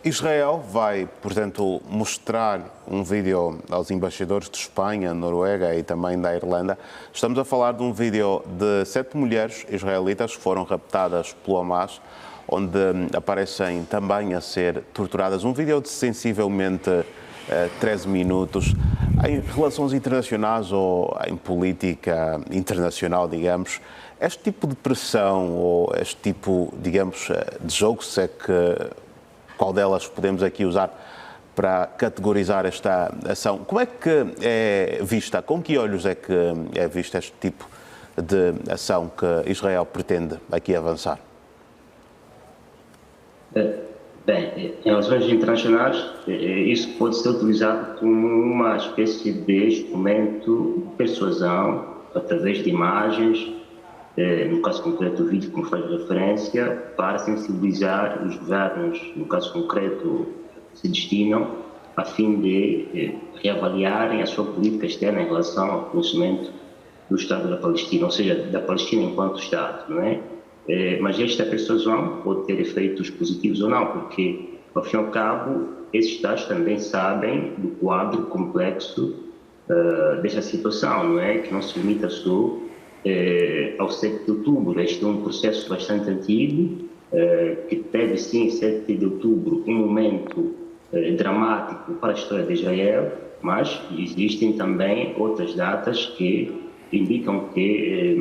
Israel vai, portanto, mostrar um vídeo aos embaixadores de Espanha, Noruega e também da Irlanda. Estamos a falar de um vídeo de 7 mulheres israelitas que foram raptadas pelo Hamas, onde aparecem também a ser torturadas. Um vídeo de sensivelmente 13 minutos. Em relações internacionais ou em política internacional, digamos, este tipo de pressão ou este tipo, digamos, de jogo, se é que qual delas podemos aqui usar para categorizar esta ação, como é que é vista, com que olhos é que é vista este tipo de ação que Israel pretende aqui avançar? Bem, em relações internacionais, isso pode ser utilizado como uma espécie de instrumento de persuasão, através de imagens, no caso concreto o vídeo como faz referência, para sensibilizar os governos, no caso concreto, que se destinam, a fim de reavaliarem a sua política externa em relação ao reconhecimento do Estado da Palestina, ou seja, da Palestina enquanto Estado, não é? Mas esta persuasão pode ter efeitos positivos ou não, porque, ao fim e ao cabo, esses Estados também sabem do quadro complexo desta situação, não é? Que não se limita só ao 7 de outubro. Este é um processo bastante antigo, que teve, sim, 7 de outubro, um momento dramático para a história de Israel, mas existem também outras datas que indicam que,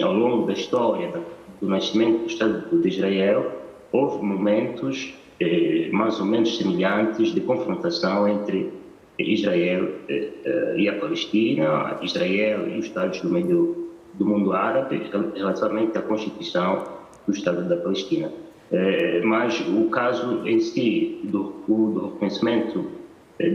ao longo da história do nascimento do Estado de Israel, houve momentos mais ou menos semelhantes de confrontação entre Israel e a Palestina, Israel e os Estados do meio do mundo árabe, relativamente à constituição do Estado da Palestina. Mas o caso em si do reconhecimento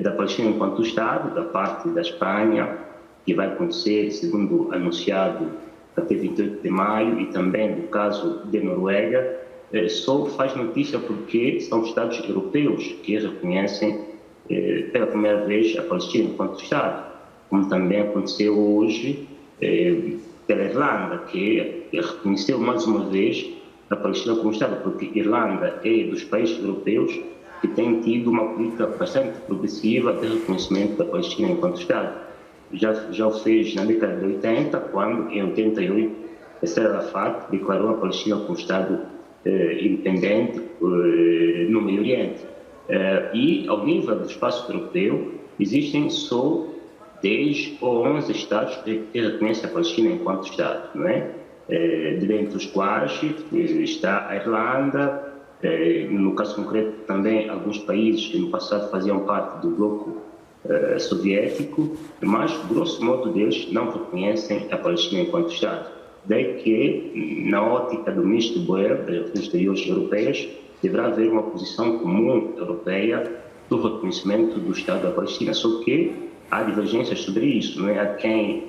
da Palestina enquanto Estado, da parte da Espanha, que vai acontecer, segundo anunciado, até 28 de maio, e também do caso de Noruega, só faz notícia porque são Estados europeus que reconhecem pela primeira vez a Palestina enquanto Estado, como também aconteceu hoje pela Irlanda, que reconheceu mais uma vez a Palestina como Estado, porque a Irlanda é dos países europeus que tem tido uma política bastante progressiva de reconhecimento da Palestina enquanto Estado. Já o fez na década de 80, quando, em 88, Yasser Arafat declarou a Palestina como Estado independente no Meio Oriente. E, ao nível do espaço europeu, existem só 10 ou 11 Estados que reconhecem a Palestina enquanto Estado, não é? Dentre os quais está a Irlanda, no caso concreto também alguns países que no passado faziam parte do bloco soviético, mas, grosso modo, deles não reconhecem a Palestina enquanto Estado. Daí que, na ótica do ministro Boer, das Relações Exteriores Europeias, deverá haver uma posição comum europeia do reconhecimento do Estado da Palestina, só que há divergências sobre isso, não é? Há quem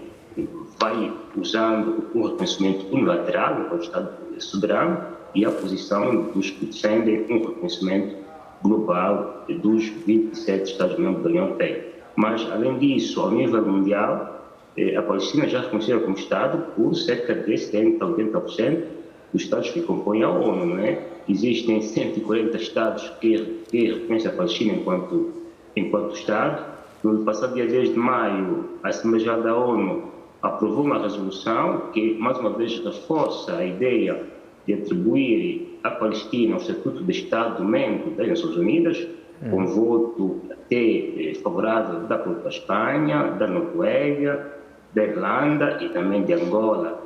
vai usando o reconhecimento unilateral enquanto Estado soberano e a posição dos que defendem um reconhecimento global dos 27 Estados-membros da União Europeia. Mas, além disso, ao nível mundial, a Palestina já é reconhecida como Estado por cerca de 70% a 80% dos Estados que compõem a ONU, não é? Existem 140 Estados que reconhecem a Palestina enquanto Estado. No passado dia 10 de maio, a Assembleia Geral da ONU aprovou uma resolução que, mais uma vez, reforça a ideia de atribuir à Palestina o estatuto de Estado-membro das Nações Unidas, com voto até favorável da própria Espanha, da Noruega, da Irlanda e também de Angola,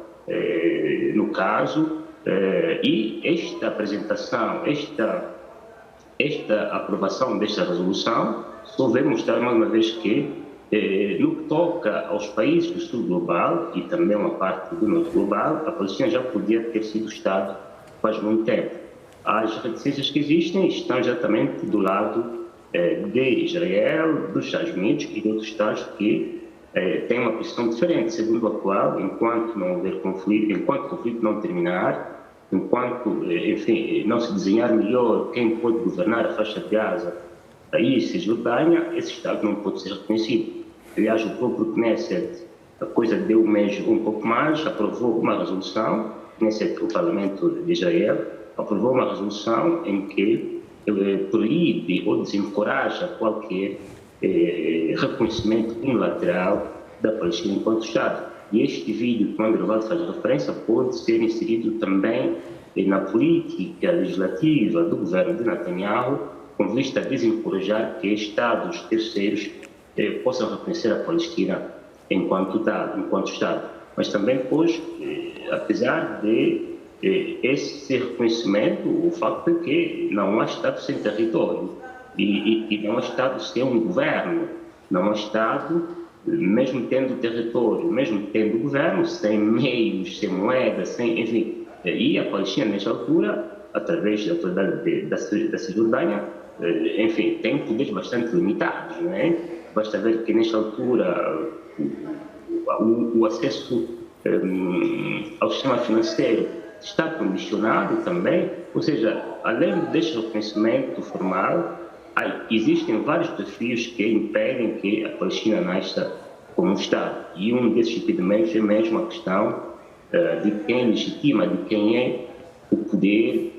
no caso. E esta apresentação, esta aprovação desta resolução só vem mostrar mais uma vez que, no que toca aos países do sul global e também uma parte do norte global, a Palestina já podia ter sido Estado faz muito tempo. As reticências que existem estão exatamente do lado de Israel, dos Estados Unidos e de outros Estados que têm uma posição diferente, segundo a qual, enquanto não houver conflito, enquanto o conflito não terminar, enquanto, enfim, não se desenhar melhor quem pode governar a faixa de Gaza, a Cisjordânia, esse Estado não pode ser reconhecido. Aliás, o próprio Knesset, a coisa deu um mês, um pouco mais, aprovou uma resolução, o Parlamento de Israel, aprovou uma resolução em que proíbe ou desencoraja qualquer reconhecimento unilateral da Palestina enquanto Estado. E este vídeo que o André Valde faz referência pode ser inserido também na política legislativa do governo de Netanyahu, com vista a desencorajar que Estados terceiros possam reconhecer a Palestina enquanto Estado. Mas também, pois, apesar de esse reconhecimento, o facto é que não há Estado sem território e não há Estado sem um governo, não há Estado, mesmo tendo território, mesmo tendo governo, sem meios, sem moeda, sem, enfim. E a Palestina, nesta altura, através da autoridade da Cisjordânia, enfim, tem poderes bastante limitados, não é? Basta ver que, nesta altura, o acesso ao sistema financeiro está condicionado também, ou seja, além deste reconhecimento formal, existem vários desafios que impedem que a Palestina nasça como Estado. E um desses impedimentos é mesmo a questão de quem legitima, de quem é o poder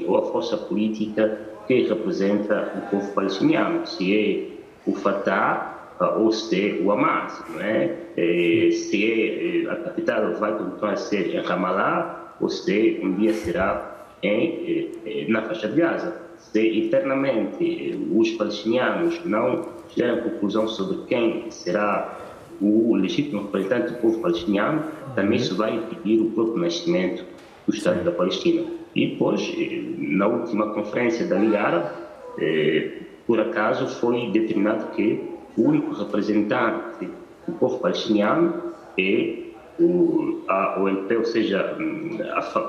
ou a força política que representa o povo palestiniano, se é o Fatah ou se é o Hamas, não é? Se a capital vai continuar a ser em Ramallah ou se um dia será na faixa de Gaza. Se internamente os palestinianos não tiverem conclusão sobre quem será o legítimo representante do povo palestiniano, também isso vai impedir o próprio nascimento do Estado da Palestina. E depois, na última conferência da Liga Árabe, por acaso foi determinado que o único representante do povo palestiniano é o OLP, ou seja,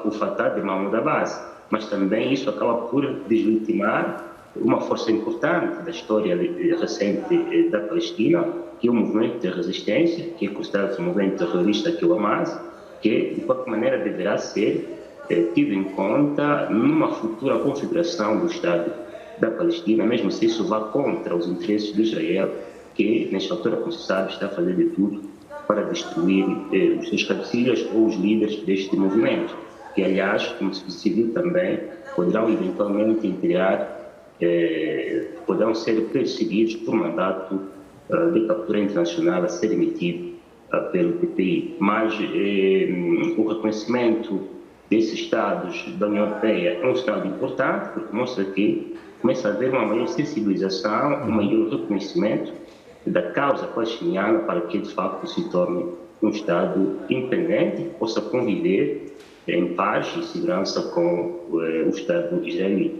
o Fatah de Mahmoud Abbas. Mas também isso acaba por deslegitimar uma força importante da história recente da Palestina, que é o movimento de resistência, que é considerado um movimento terrorista, que é o Hamas, que de qualquer maneira deverá ser tido em conta numa futura configuração do Estado da Palestina, mesmo se isso vá contra os interesses de Israel, que nesta altura, como se sabe, está a fazer de tudo para destruir os seus cabecilhas ou os líderes deste movimento, que aliás, como se viu também, poderão eventualmente poderão ser perseguidos por mandato de captura internacional a ser emitido pelo PPI. Mas o reconhecimento desses Estados da União Europeia é um Estado importante, porque mostra que começa a haver uma maior sensibilização, um maior reconhecimento da causa palestiniana para que, de facto, se torne um Estado independente, possa conviver em paz e segurança com o Estado israelita.